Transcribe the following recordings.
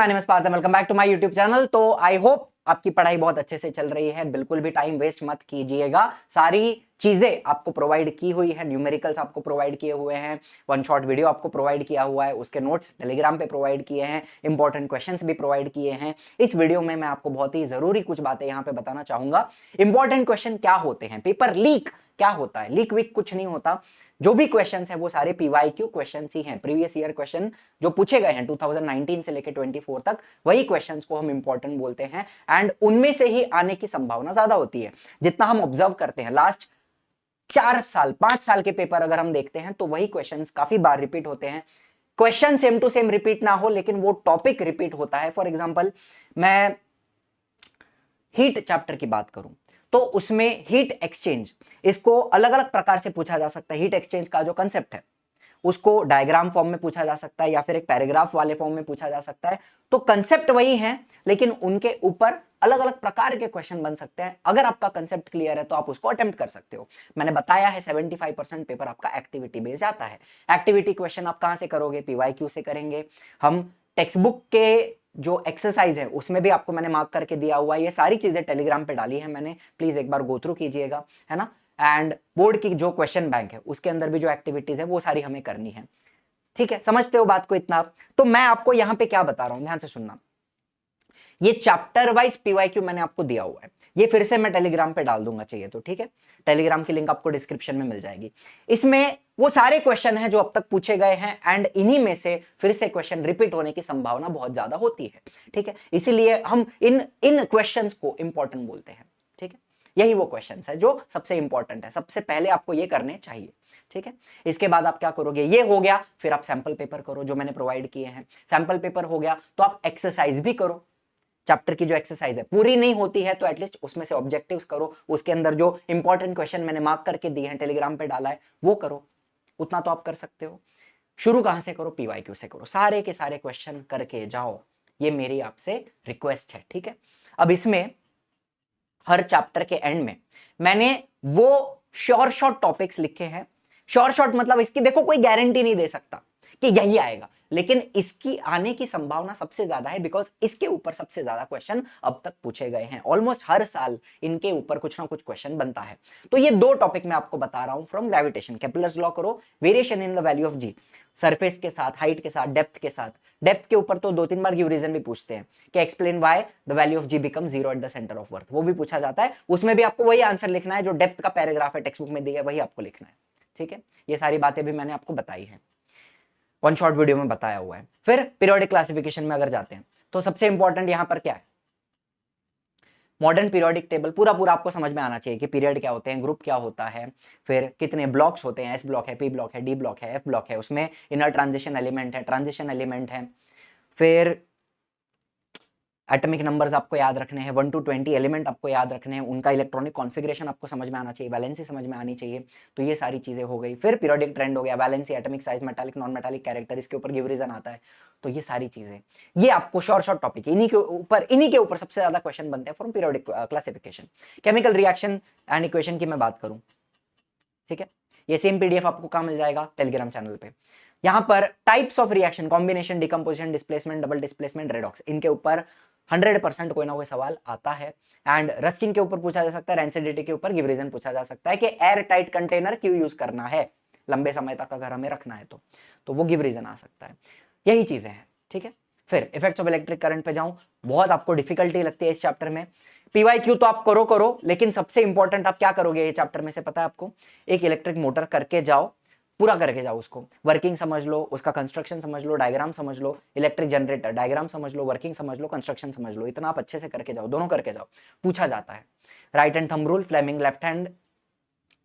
My name is Parth, welcome back to my YouTube channel. तो I hope आपकी पढ़ाई बहुत अच्छे से चल रही है। बिल्कुल भी टाइम वेस्ट मत कीजिएगा। सारी चीजें आपको प्रोवाइड की हुई है, न्यूमेरिकल्स आपको प्रोवाइड किए हुए हैं, वन शॉट वीडियो आपको प्रोवाइड किया हुआ है, उसके नोट्स टेलीग्राम पे प्रोवाइड किए हैं, इंपॉर्टेंट क्वेश्चंस भी प्रोवाइड किए हैं। इस वीडियो में मैं आपको बहुत ही जरूरी कुछ बातें यहाँ पे बताना चाहूंगा। इंपॉर्टेंट क्वेश्चन क्या होते हैं, पेपर लीक क्या होता है। लीक वीक कुछ नहीं होता। जो भी क्वेश्चंस है वो सारे पीवाईक्यू क्वेश्चंस ही हैं, प्रीवियस ईयर क्वेश्चन जो पूछे गए हैं 2019 से लेकर 24 तक, वही क्वेश्चंस को हम इंपॉर्टेंट बोलते हैं। एंड उनमें से ही आने की संभावना ज्यादा होती है। जितना हम ऑब्जर्व करते हैं लास्ट 4 साल 5 साल के पेपर अगर हम देखते हैं तो वही क्वेश्चंस काफी बार रिपीट होते हैं। Question same to same repeat ना हो लेकिन वो टॉपिक रिपीट होता है। फॉर एग्जाम्पल मैं हीट चैप्टर की बात करूं तो उसमें हीट एक्सचेंज, इसको अलग अलग प्रकार से पूछा जा सकता है। हीट एक्सचेंज का जो कंसेप्ट है उसको डायग्राम फॉर्म में पूछा जा सकता है या फिर एक पैराग्राफ वाले फॉर्म में पूछा जा सकता है। तो कंसेप्ट वही है लेकिन उनके ऊपर अलग अलग प्रकार के क्वेश्चन बन सकते हैं। अगर आपका कंसेप्ट क्लियर है तो आप उसको अटेम्प्ट कर सकते हो। मैंने बताया है 75% पेपर आपका एक्टिविटी बेस्ड आता है। एक्टिविटी क्वेश्चन आप कहां से करोगे, पीवाईक्यू से करेंगे। हम टेक्स्ट बुक के जो एक्सरसाइज है उसमें भी आपको मैंने मार्क करके दिया हुआ है। ये सारी चीजें टेलीग्राम पे डाली है मैंने, प्लीज एक बार गो थ्रू कीजिएगा, है ना। एंड बोर्ड की जो क्वेश्चन बैंक है उसके अंदर भी जो एक्टिविटीज है वो सारी हमें करनी है। ठीक है, समझते हो बात को इतना। तो मैं आपको यहां पे क्या बता रहा हूं, ध्यान से सुनना। ये चैप्टर वाइज पीवाईक्यू मैंने आपको दिया हुआ है। ये फिर से मैं टेलीग्राम पे डाल दूंगा चाहिए तो, ठीक है। टेलीग्राम की लिंक आपको डिस्क्रिप्शन में मिल जाएगी। इसमें वो सारे क्वेश्चन हैं जो अब तक पूछे गए हैं एंड इन्हीं में से फिर से क्वेश्चन रिपीट होने की संभावना बहुत ज्यादा होती है। ठीक है, इसीलिए हम इन इन क्वेश्चंस को इंपॉर्टेंट बोलते हैं। ठीक है, यही वो क्वेश्चंस है जो सबसे इंपॉर्टेंट है। सबसे पहले आपको ये करने चाहिए। ठीक है, इसके बाद आप क्या करोगे, ये हो गया, फिर आप सैंपल पेपर करो जो मैंने प्रोवाइड किए हैं। सैंपल पेपर हो गया तो आप एक्सरसाइज भी करो। चैप्टर की जो एक्सरसाइज है पूरी नहीं होती है तो एटलीस्ट उसमें से ऑब्जेक्टिव्स करो। उसके अंदर जो इंपॉर्टेंट क्वेश्चन मैंने मार्क करके दिए हैं, टेलीग्राम पे डाला है, वो करो। उतना तो आप कर सकते हो। शुरू कहां से करो, पीवाईक्यू से करो। सारे के सारे क्वेश्चन करके जाओ, ये मेरी आपसे रिक्वेस्ट है। ठीक है, अब इसमें हर चैप्टर के एंड में मैंने वो श्योर शॉर्ट टॉपिक्स लिखे हैं। श्योर शॉर्ट मतलब इसकी देखो कोई गारंटी नहीं दे सकता कि यही आएगा, लेकिन इसकी आने की संभावना सबसे ज्यादा है बिकॉज इसके ऊपर सबसे ज्यादा क्वेश्चन अब तक पूछे गए हैं। ऑलमोस्ट हर साल इनके ऊपर कुछ ना कुछ क्वेश्चन बनता है। तो ये दो टॉपिक मैं आपको बता रहा हूं फ्रॉम ग्रेविटेशन, केपलर्स लॉ करो, variation in the value of g, surface के साथ, हाइट के साथ, डेप्थ के साथ। डेप्थ के ऊपर तो 2-3 बार गिव रीजन भी पूछते हैं कि explain why the value of g become zero at the centre of earth, वो भी पूछा जाता है। उसमें भी आपको वही आंसर लिखना है जो डेप्थ का पैराग्राफ है टेक्स्ट बुक में दिया है, वही आपको लिखना है। ठीक है, ये सारी बातें भी मैंने आपको बताई है, वन शॉट वीडियो में बताया हुआ है। फिर पीरियोडिक क्लासिफिकेशन में अगर जाते हैं तो सबसे इंपॉर्टेंट यहां पर क्या है, मॉडर्न पीरियोडिक टेबल पूरा पूरा आपको समझ में आना चाहिए कि पीरियड क्या होते हैं, ग्रुप क्या होता है, फिर कितने ब्लॉक्स होते हैं, एस ब्लॉक है, पी ब्लॉक है, डी ब्लॉक है, एफ ब्लॉक है, उसमें इनर ट्रांजिशन एलिमेंट है, ट्रांजिशन एलिमेंट है। फिर एटॉमिक नंबर्स आपको याद रखने हैं, 1 to 20 एलिमेंट आपको याद रखने हैं, उनका इलेक्ट्रॉनिक कॉन्फ़िगरेशन आपको समझ में आना चाहिए, वैलेंसी समझ में आनी चाहिए। तो ये सारी चीजें हो गई। फिर पीरियोडिक ट्रेंड हो गया, valency, atomic size, metallic, non metallic character, इसके ऊपर गिव रीजन आता है। तो ये सारी चीजें, ये आपको शॉर्ट शॉर्ट टॉपिक, इन्हीं के ऊपर सबसे ज्यादा क्वेश्चन बनते हैं from periodic classification. Chemical reaction and equation की मैं बात करूं, ठीक है, ये सेम पीडीएफ आपको कहां मिल जाएगा, टेलीग्राम चैनल पे। यहां पर types of reaction, combination, decomposition, displacement, double displacement, redox, इनके ऊपर 100% कोई ना कोई सवाल आता है। एंड रस्टिंग के ऊपर पूछा जा सकता है, रेंसिडिटी के ऊपर गिव रीजन पूछा जा सकता है कि एयर टाइट कंटेनर क्यों यूज करना है, लंबे समय तक अगर हमें रखना है तो वो गिव रीजन आ सकता है। यही चीजें हैं। ठीक है, फिर इफेक्ट्स ऑफ इलेक्ट्रिक करंट पे जाऊं, बहुत आपको डिफिकल्टी लगती है इस चैप्टर में। पीवाईक्यू तो आप करो लेकिन सबसे इंपॉर्टेंट आप क्या करोगे ये चैप्टर में से पता है आपको, एक इलेक्ट्रिक मोटर करके जाओ, पूरा करके जाओ, उसको वर्किंग समझ लो, उसका कंस्ट्रक्शन समझ लो, डायग्राम समझ लो, इलेक्ट्रिक जनरेटर डायग्राम समझ लो, वर्किंग समझ लो, कंस्ट्रक्शन समझ लो, इतना आप अच्छे से करके जाओ, दोनों करके जाओ, पूछा जाता है। Right hand thumb rule, Fleming left hand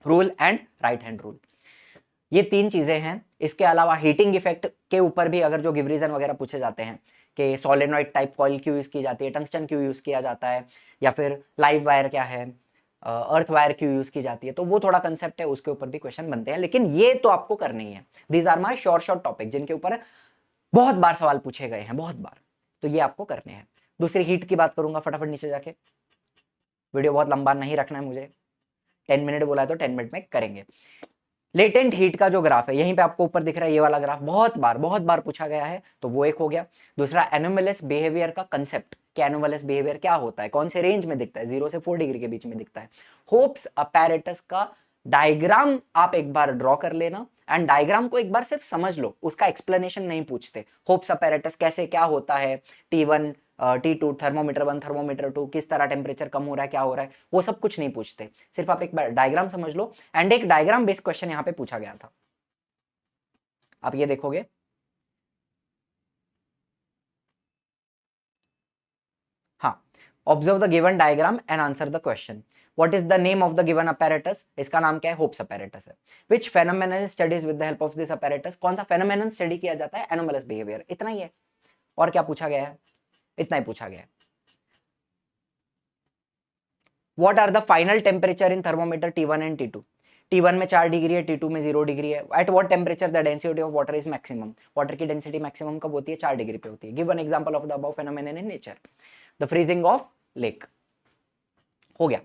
rule and right hand rule, ये 3 चीजें हैं। इसके अलावा हीटिंग इफेक्ट के ऊपर भी अगर जो गिव रीजन वगैरह पूछे जाते हैं कि सोलेनॉइड टाइप कॉइल क्यों यूज की जाती है, टंगस्टन क्यों यूज किया जाता है, या फिर लाइव वायर क्या है, अर्थ वायर क्यों यूज की जाती है, तो वो थोड़ा कंसेप्ट है, उसके ऊपर भी क्वेश्चन बनते हैं। लेकिन ये तो आपको करनी है। These are my short short topic जिनके ऊपर बहुत बार सवाल पूछे गए हैं, बहुत बार, तो ये आपको करने हैं। दूसरी हीट की बात करूंगा फटाफट नीचे जाके, वीडियो बहुत लंबा नहीं रखना है मुझे, 10 मिनट बोला है तो 10 मिनट में करेंगे। लेटेंट हीट का जो ग्राफ है, यहीं पे आपको ऊपर दिख रहा है ये वाला ग्राफ, बहुत बार पूछा गया है, तो वो एक हो गया। दूसरा एनोमलस बिहेवियर का कंसेप्ट, कि एनोमलस बिहेवियर क्या होता है, कौन से रेंज में दिखता है, 0 से 4 डिग्री के बीच में दिखता है। होप्स अपैरेटस का डायग्राम आप एक बार ड्रॉ कर लेना, एंड डायग्राम को एक बार सिर्फ समझ लो, उसका एक्सप्लेनेशन नहीं पूछते। होप्स अपैरेटस कैसे क्या होता है, T1 T2 थर्मोमीटर 1 थर्मोमीटर 2 किस तरह टेम्परेचर कम हो रहा है क्या हो रहा है, वो सब कुछ नहीं पूछते, सिर्फ आप एक बार डायग्राम समझ लो। एंड एक डायग्राम बेस्ड क्वेश्चन यहां पे पूछा गया था, आप ये देखोगे, हाँ, observe the given diagram and answer the question. What is the name of the given apparatus, इसका नाम क्या है, होप्स अपैरेटस है। Which phenomenon studies with the help of this apparatus, कौन सा फेनोमेनन स्टडी किया जाता है, एनोमलस बिहेवियर, इतना ही है। और क्या पूछा गया है, इतना ही पूछा गया है। What are the final temperature in thermometer T1 and T2, T1 में 4 डिग्री है, T2 में 0 डिग्री है। At what temperature the density of water is maximum, water की डेंसिटी मैक्सिमम कब होती है, 4 डिग्री पे होती है। Give an example of the above phenomenon in nature, the freezing of lake. हो गया,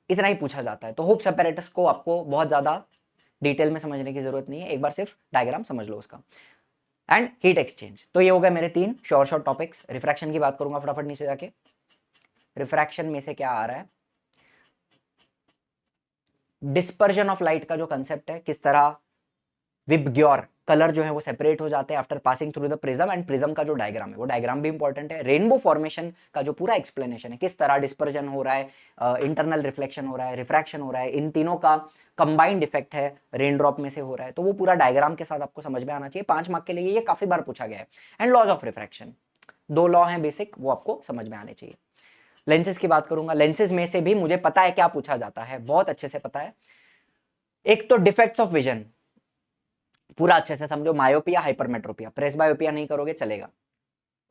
इतना ही पूछा जाता है। तो होप्स अपैरेटस को आपको बहुत ज्यादा डिटेल में समझने की जरूरत नहीं है, एक बार सिर्फ डायग्राम समझ लो उसका। एंड हीट एक्सचेंज, तो ये हो गए मेरे 3 शॉर्ट टॉपिक्स। रिफ्रैक्शन की बात करूंगा फटाफट नीचे जाके। रिफ्रैक्शन में से क्या आ रहा है, डिस्पर्जन ऑफ लाइट का जो कंसेप्ट है, किस तरह विबग्योर कलर जो है वो सेपरेट हो जाते हैं after passing through the prism, and prism का जो डायग्राम है वो डायग्राम भी इंपॉर्टेंट है। रेनबो फॉर्मेशन का जो पूरा एक्सप्लेनेशन है, किस तरह डिस्पर्जन हो रहा है, इंटरनल रिफ्लेक्शन हो रहा है, रिफ्रैक्शन हो रहा है, इन तीनों का कंबाइंड इफेक्ट है, रेन ड्रॉप में से हो रहा है, तो वो पूरा डायग्राम के साथ आपको समझ में आना चाहिए। 5 मार्क के लिए ये काफी बार पूछा गया है। And laws of refraction, 2 law हैं बेसिक, वो आपको समझ में आने चाहिए। लेंसेज की बात करूंगा, लेंसेज में से भी मुझे पता है क्या पूछा जाता है, बहुत अच्छे से पता है। एक तो डिफेक्ट्स ऑफ विजन, पूरा अच्छे से समझो, मायोपिया हाइपरमेट्रोपिया, प्रेसबायोपिया नहीं करोगे चलेगा,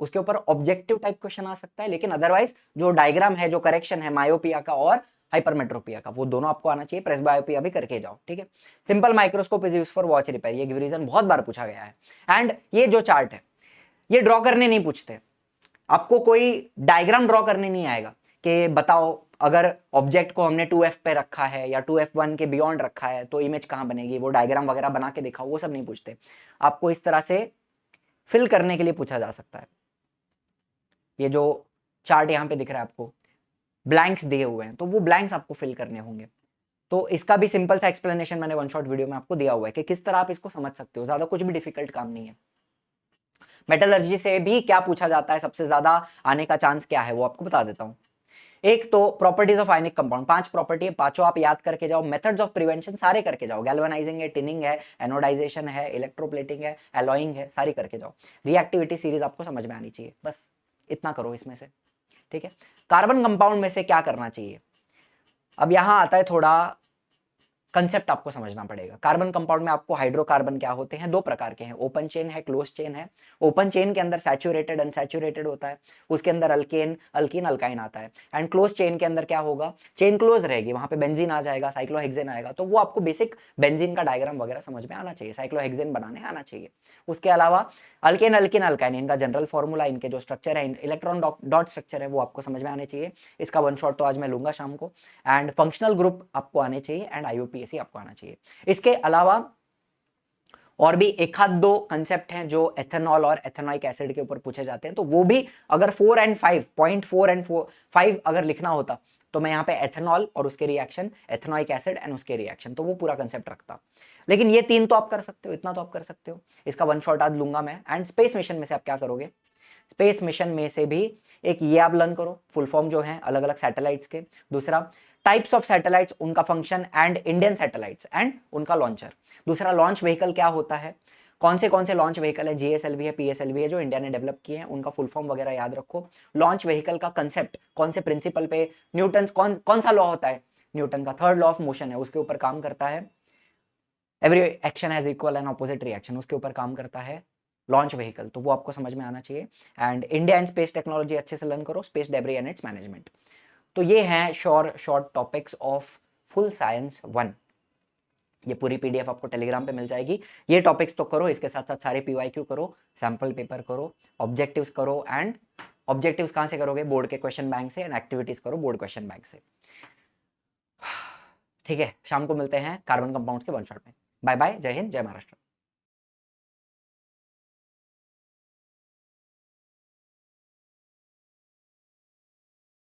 उसके ऊपर ऑब्जेक्टिव टाइप क्वेश्चन आ सकता है, लेकिन अदरवाइज जो डायग्राम है, जो करेक्शन है मायोपिया का और हाइपरमेट्रोपिया का, वो दोनों आपको आना चाहिए। प्रेसबायोपिया भी करके जाओ, ठीक है। Simple microscope is used for watch repair, ये रीजन बहुत बार पूछा गया है। एंड ये जो चार्ट है, ये ड्रॉ करने नहीं पूछते, आपको कोई डायग्राम ड्रॉ करने नहीं आएगा कि बताओ अगर ऑब्जेक्ट को हमने 2f पे रखा है या 2f1 के बियॉन्ड रखा है तो इमेज कहां बनेगी, वो डायग्राम वगैरह बना के दिखाओ, वो सब नहीं पूछते। आपको इस तरह से फिल करने के लिए पूछा जा सकता है। ये जो चार्ट यहां पे दिख रहा है आपको, ब्लैंक्स दिए हुए हैं, तो वो ब्लैंक्स आपको फिल करने होंगे। तो इसका भी सिंपल सा एक्सप्लेनेशन मैंने वन शॉट वीडियो में आपको दिया हुआ है कि किस तरह आप इसको समझ सकते हो, ज्यादा कुछ भी डिफिकल्ट काम नहीं है। मेटलर्जी से भी क्या पूछा जाता है, सबसे ज्यादा आने का चांस क्या है वो आपको बता देता हूं। एक तो properties of ionic compound, 5 property है, पांचों आप याद करके जाओ। मेथड्स ऑफ प्रिवेंशन सारे करके जाओ, गैल्वेनाइजिंग है, टिनिंग है, एनोडाइजेशन है, इलेक्ट्रोप्लेटिंग है, एलॉइंग है, सारी करके जाओ। रिएक्टिविटी सीरीज आपको समझ में आनी चाहिए, बस इतना करो इसमें से, ठीक है। कार्बन कंपाउंड में से क्या करना चाहिए, अब यहां आता है थोड़ा कंसेप्ट आपको समझना पड़ेगा। कार्बन कंपाउंड में आपको हाइड्रोकार्बन क्या होते हैं, 2 प्रकार के हैं, ओपन चेन है, क्लोज चेन है। ओपन चेन के अंदर सैचुरेटेड अनसैचुरेटेड होता है, उसके अंदर अल्केन अल्कीन अल्काइन आता है। एंड क्लोज चेन के अंदर क्या होगा, चेन क्लोज रहेगी, वहां पे बेंजीन आ जाएगा, साइक्लोहेक्सेन आएगा। तो वो आपको बेसिक बेंजीन का डायग्राम वगैरह समझ में आना चाहिए, साइक्लोहेक्सेन बनाने आना चाहिए। उसके अलावा अल्केन अल्कीन अल्काइन, इनका जनरल फॉर्मूला, इनके जो स्ट्रक्चर है, इलेक्ट्रॉन डॉट स्ट्रक्चर है, वो आपको समझ में आने चाहिए। इसका वन शॉट तो आज मैं लूंगा शाम को। एंड फंक्शनल ग्रुप आपको आने चाहिए, एंड IUPAC आपको आना चाहिए। इसके अलावा और भी एक आध 2 कंसेप्ट हैं जो एथेनॉल और एथेनॉइक एसिड के ऊपर पूछे जाते हैं, तो वो भी अगर 4 एंड 5 0.4 एंड 5 अगर लिखना होता तो मैं यहाँ पे एथेनॉल और उसके रिएक्शन, एथेनॉइक एसिड एंड उसके रिएक्शन, तो वो पूरा कंसेप्ट रखता। लेकिन ये 3 तो आप कर सकते हो, इतना तो आप कर सकते हो। इसका वन शॉट आज लूंगा मैं। एंड स्पेस मिशन में से आप क्या करोगे, स्पेस मिशन में से भी एक ये आप लर्न करो, फुल फॉर्म जो है अलग अलग सैटेलाइट्स के। दूसरा टाइप्स ऑफ सैटेलाइट्स, उनका function, and Indian satellites and उनका लॉन्चर। दूसरा लॉन्च व्हीकल क्या होता है, कौन से लॉन्च व्हीकल है, GSLV है, PSLV है, जो इंडिया ने डेवलप किए हैं, उनका फुल फॉर्म वगैरह याद रखो। लॉन्च व्हीकल का कंसेप्ट, कौन से प्रिंसिपल पे, न्यूटन कौन सा लॉ होता है, न्यूटन का थर्ड लॉ ऑफ मोशन है, उसके ऊपर काम करता है। Every action has equal and opposite reaction, उसके ऊपर काम करता है लॉन्च व्हीकल, तो वो आपको समझ में आना चाहिए। And India and space technology अच्छे से लर्न करो, space debris and it's management. तो ये हैं short topics of full science 1। ये पूरी PDF आपको टेलीग्राम पे मिल जाएगी। ये टॉपिक्स तो करो, इसके साथ साथ सारे PYQ करो, सैंपल पेपर करो, ऑब्जेक्टिव्स करो। एंड ऑब्जेक्टिव्स कहां से करोगे, बोर्ड के क्वेश्चन बैंक से। एंड एक्टिविटीज करो बोर्ड क्वेश्चन बैंक से, ठीक है। शाम को मिलते हैं कार्बन कंपाउंड्स के वन शॉट में। बाय बाय, जय हिंद, जय महाराष्ट्र।